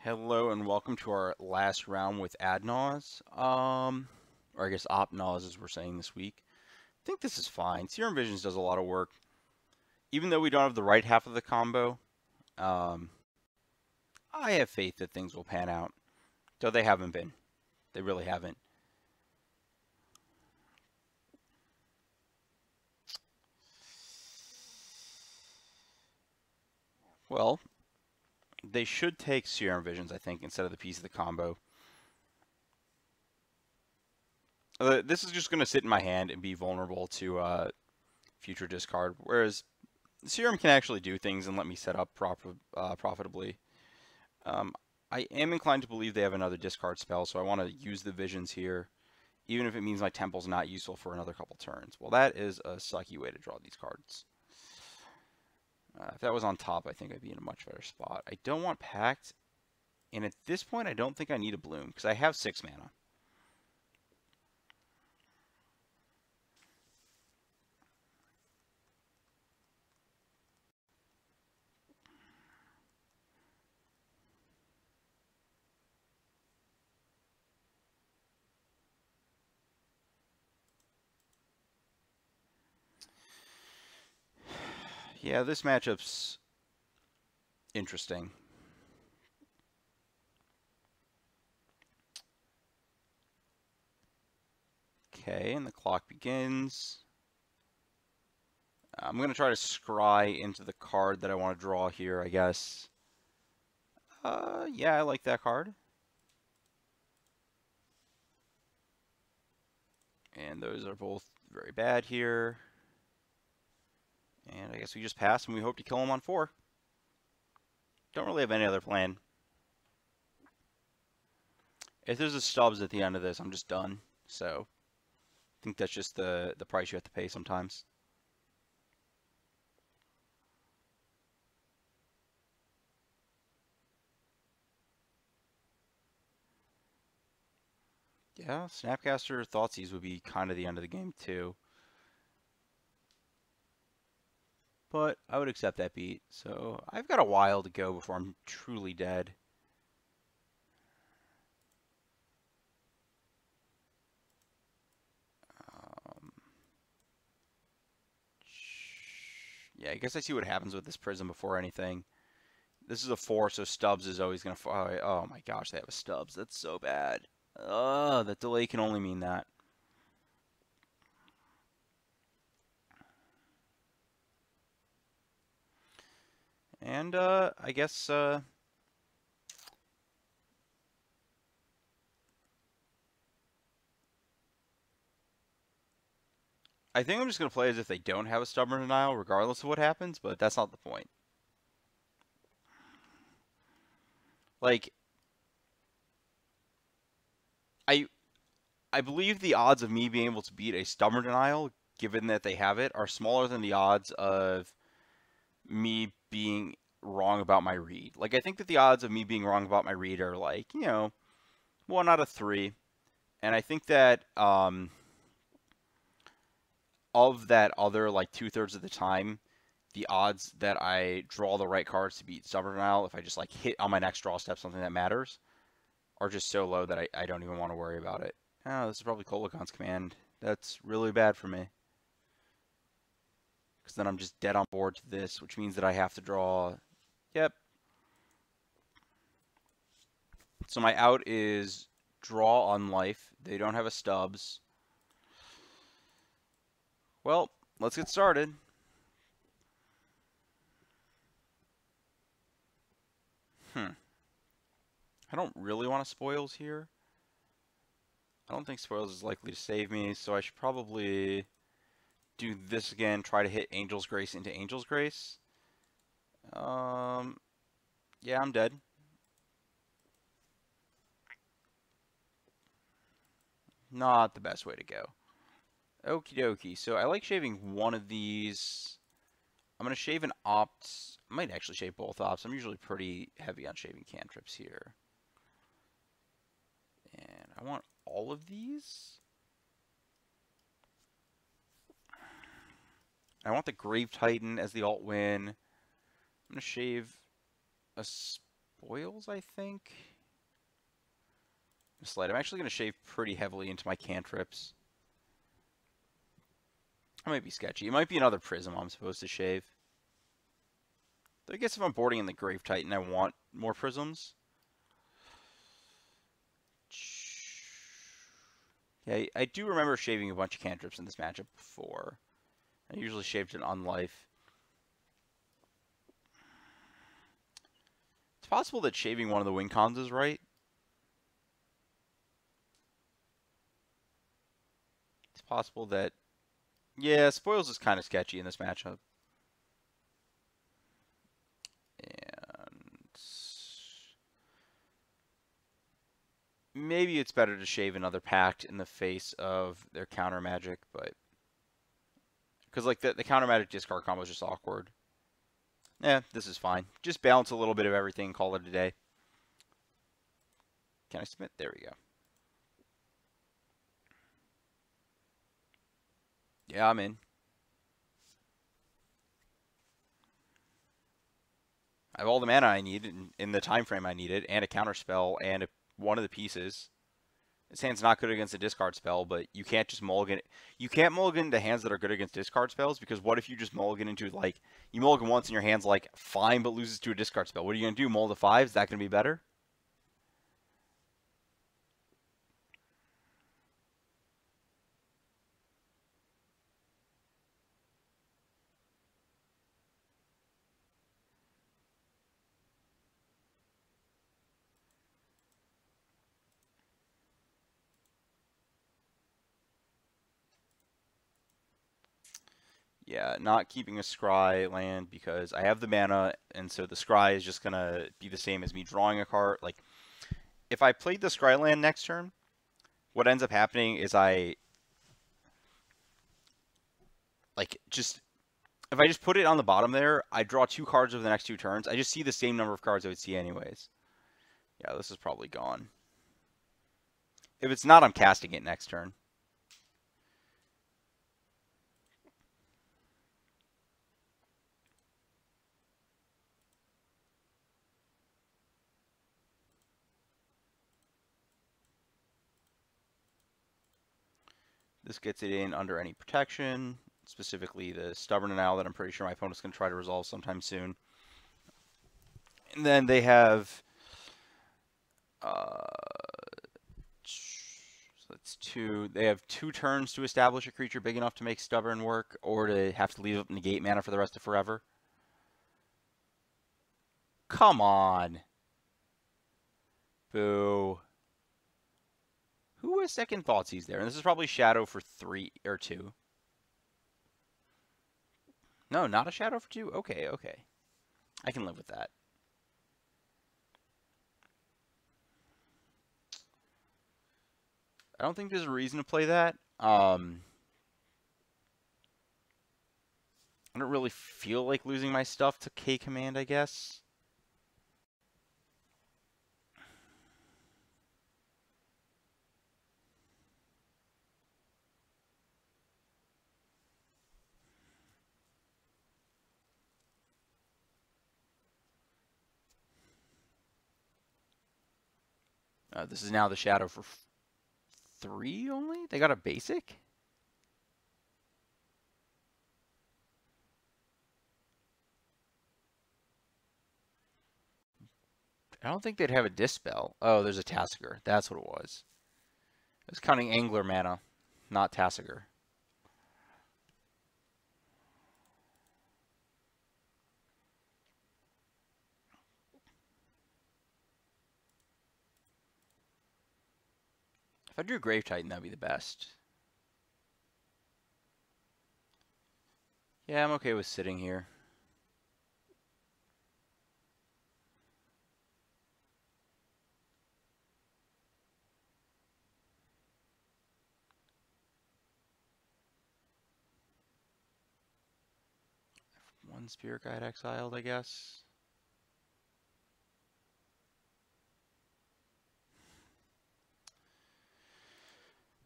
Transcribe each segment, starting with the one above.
Hello and welcome to our last round with Ad Naus. Or I guess Op Naus as we're saying this week. I think this is fine. Serum Visions does a lot of work. Even though we don't have the right half of the combo, um, I have faith that things will pan out. Though they haven't been. They really haven't. Well, they should take Serum Visions, I think, instead of the piece of the combo. This is just going to sit in my hand and be vulnerable to future discard, whereas Serum can actually do things and let me set up profitably. Um, I am inclined to believe they have another discard spell, so I want to use the visions here, even if it means my temple's not useful for another couple turns. Well, that is a sucky way to draw these cards. If that was on top, I think I'd be in a much better spot. I don't want Pact, and at this point, I don't think I need a Bloom, because I have 6 mana. Yeah, this matchup's interesting. Okay, and the clock begins. I'm going to try to scry into the card that I want to draw here, I guess. Yeah, I like that card. And those are both very bad here. And I guess we just pass and we hope to kill him on 4. Don't really have any other plan. If there's a stubs at the end of this, I'm just done. So I think that's just the price you have to pay sometimes. Yeah, Snapcaster Thoughtseize would be kind of the end of the game too. But I would accept that beat. So I've got a while to go before I'm truly dead. Yeah, I guess I see what happens with this prism before anything. This is a 4, so stubs is always going to... Oh my gosh, they have a stubs. That's so bad. Oh, that delay can only mean that. And I guess I think I'm just going to play as if they don't have a stubborn denial regardless of what happens, but that's not the point. Like I I believe the odds of me being able to beat a stubborn denial, given that they have it, are smaller than the odds of me being wrong about my read. Like I think that the odds of me being wrong about my read are like, 1 out of 3. And I think that of that other like 2/3 of the time, the odds that I draw the right cards to beat Stubborn Denial, if I just like hit on my next draw step something that matters, are just so low that I don't even want to worry about it. Oh, this is probably Kolokon's command. That's really bad for me. Because then I'm just dead on board to this, which means that I have to draw. Yep. So my out is draw on life. They don't have a stubs. Well, let's get started. I don't really want to spoils here. I don't think spoils is likely to save me, so I should probably do this again, try to hit Angel's Grace into Angel's Grace. Yeah, I'm dead. Not the best way to go. Okie dokie. So I like shaving one of these. I'm going to shave an opt. I might actually shave both opts. I'm usually pretty heavy on shaving cantrips here. And I want all of these. I want the Grave Titan as the alt win. I'm going to shave a... spoils, I think. Misled. I'm actually going to shave pretty heavily into my cantrips. That might be sketchy. It might be another prism I'm supposed to shave. I guess if I'm boarding in the Grave Titan, I want more prisms. Yeah, I do remember shaving a bunch of cantrips in this matchup before. I usually shaved it on life. It's possible that shaving one of the win cons is right. It's possible that... Yeah, spoils is kind of sketchy in this matchup. And... maybe it's better to shave another pact in the face of their counter magic, but... because, like, the counter magic discard combo is just awkward. Yeah, this is fine. Just balance a little bit of everything, call it a day. Can I submit? There we go. Yeah, I'm in. I have all the mana I need in the time frame I needed, and a counter spell, and one of the pieces. This hand's not good against a discard spell, but you can't just mulligan it. You can't mulligan into hands that are good against discard spells, because what if you just mulligan into, like, you mulligan once and your hand's, like, fine, but loses to a discard spell? What are you going to do? Mull to 5? Is that going to be better? Yeah, not keeping a scry land because I have the mana, and so the scry is just going to be the same as me drawing a card. Like, if I played the scry land next turn, what ends up happening is if I just put it on the bottom there, I draw 2 cards over the next 2 turns. I just see the same number of cards I would see anyways. Yeah, this is probably gone. If it's not, I'm casting it next turn. This gets it in under any protection, specifically the Stubborn Denial that I'm pretty sure my opponent's going to try to resolve sometime soon. And then they have... so that's 2. They have 2 turns to establish a creature big enough to make Stubborn work, or to have to leave up negate mana for the rest of forever. Come on. Boo. Who has second thoughts he's there? And this is probably Shadow for 3 or 2. No, not a Shadow for 2? Okay, okay. I can live with that. I don't think there's a reason to play that. I don't really feel like losing my stuff to K Command, I guess. This is now the Shadow for 3 only? They got a basic? I don't think they'd have a Dispel. Oh, there's a Tasigur. That's what it was. I was counting Angler mana, not Tasigur. If I drew Grave Titan, that'd be the best. Yeah, I'm okay with sitting here. One Spirit Guide exiled, I guess.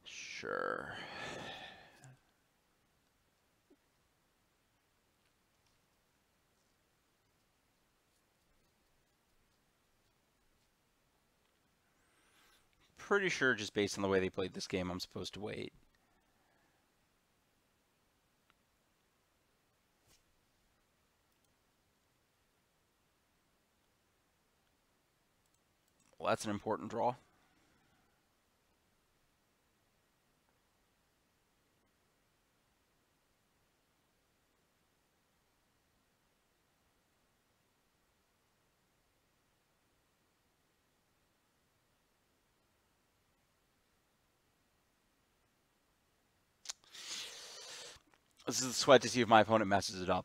Sure. pretty sure just based on the way they played this game, I'm supposed to wait. Well, that's an important draw. This is a sweat to see if my opponent messes it up.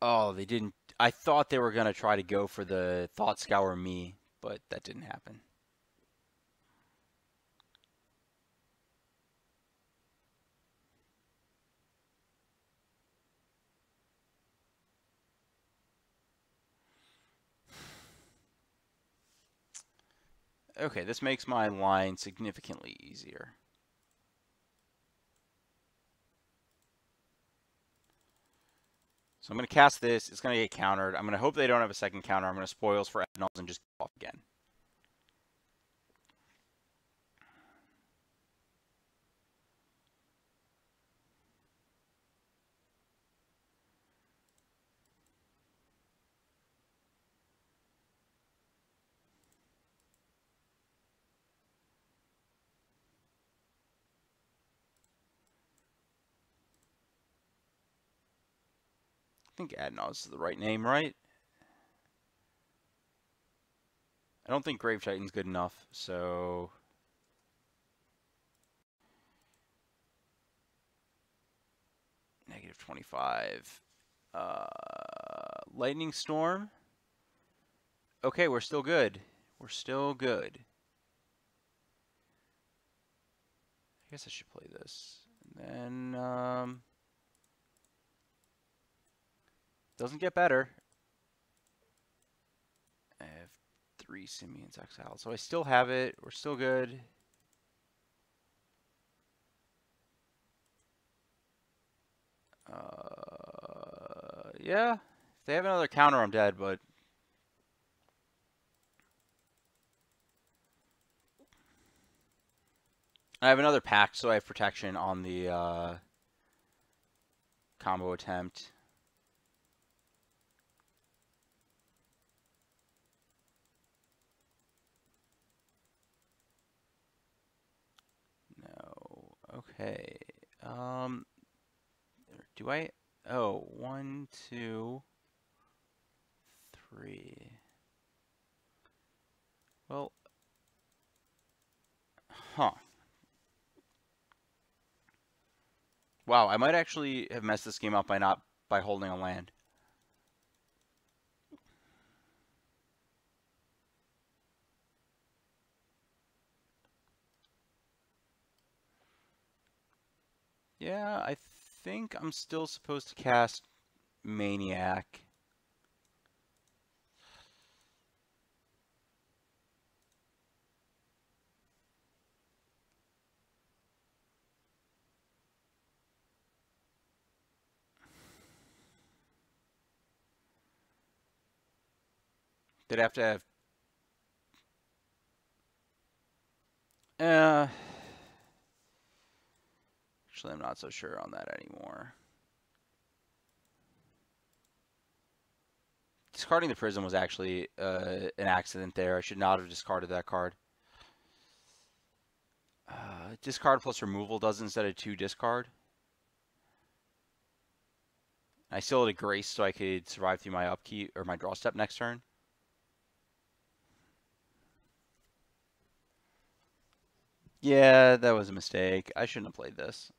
Oh, they didn't. I thought they were going to try to go for the Thought Scour me, but that didn't happen. Okay, this makes my line significantly easier. So I'm going to cast this. It's going to get countered. I'm going to hope they don't have a second counter. I'm going to spoils for Ad Nauseam and just go off again. I think Ad Nauseam is the right name, right? I don't think Grave Titan's good enough, so... -25. Lightning Storm. Okay, we're still good. We're still good. I guess I should play this. And then, doesn't get better. I have 3 Simians exiled. So I still have it. We're still good. Yeah. If they have another counter, I'm dead, but... I have another pact, so I have protection on the combo attempt. No. Okay. Do I... Oh, 1, 2, 3. Well... Huh. Wow, I might actually have messed this game up by holding a land. Yeah, I think I'm still supposed to cast Maniac. They'd have to have... Actually, I'm not so sure on that anymore. Discarding the Prism was actually an accident there. I should not have discarded that card. Discard plus removal does instead of 2 discard. I still had a Grace so I could survive through my upkeep or my draw step next turn. Yeah, that was a mistake. I shouldn't have played this.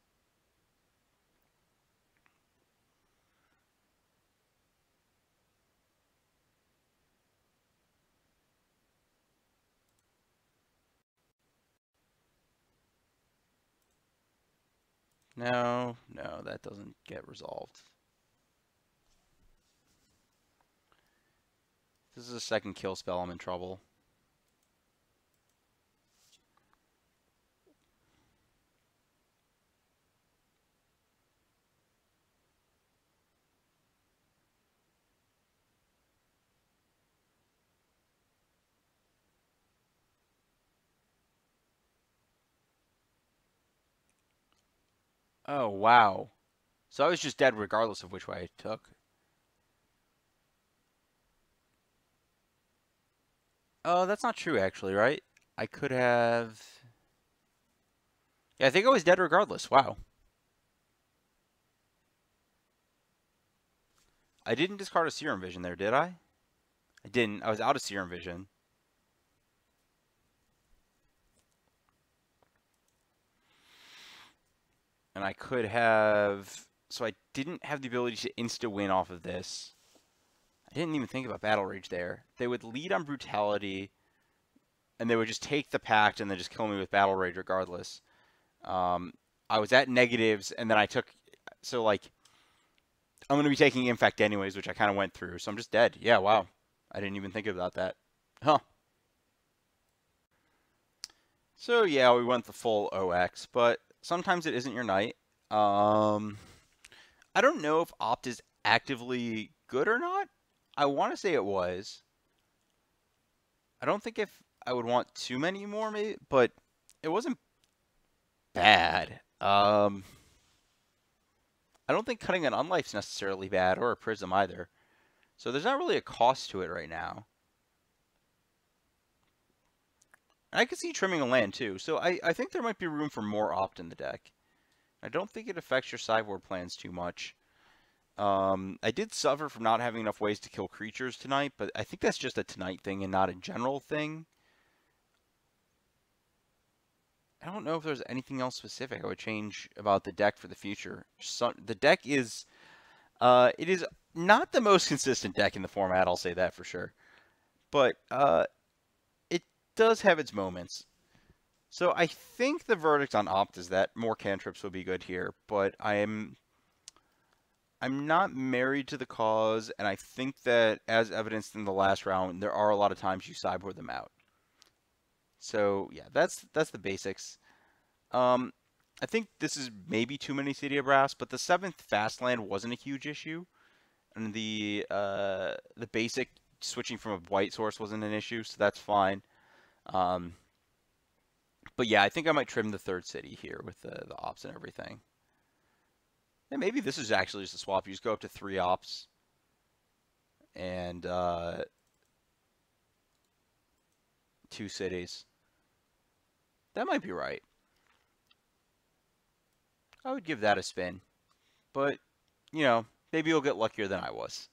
No, that doesn't get resolved. This is a second kill spell. I'm in trouble. Oh, wow. So I was just dead regardless of which way I took. Oh, that's not true, actually, right? I could have... Yeah, I think I was dead regardless. Wow. I didn't discard a Serum Vision there, did I? I didn't. I was out of Serum Vision. And I could have... So I didn't have the ability to insta-win off of this. I didn't even think about Battle Rage there. They would lead on Brutality, and they would just take the Pact and then just kill me with Battle Rage regardless. I was at negatives, and then I took... So, like, I'm going to be taking Infect anyways, which I kind of went through. So I'm just dead. Yeah, wow. I didn't even think about that. Huh. So, yeah, we went the full OX, but sometimes it isn't your night. I don't know if Opt is actively good or not. I want to say it was. I don't think if I would want too many more, maybe, but it wasn't bad. I don't think cutting an Unlife's necessarily bad, or a Prism either. So there's not really a cost to it right now. And I could see trimming a land too, so I think there might be room for more Opt in the deck. I don't think it affects your sideboard plans too much. I did suffer from not having enough ways to kill creatures tonight, but I think that's just a tonight thing and not a general thing. I don't know if there's anything else specific I would change about the deck for the future. The deck is, it is not the most consistent deck in the format, I'll say that for sure. But it does have its moments. So I think the verdict on Opt is that more cantrips would be good here, but I'm not married to the cause, and I think that, as evidenced in the last round, there are a lot of times you sideboard them out. So yeah, that's the basics. I think this is maybe too many City of Brass, but the 7th fast land wasn't a huge issue, and the basic switching from a white source wasn't an issue, so that's fine. But yeah, I think I might trim the 3rd city here with the ops and everything. And maybe this is actually just a swap. You just go up to 3 ops and 2 cities. That might be right. I would give that a spin. But, you know, maybe you'll get luckier than I was.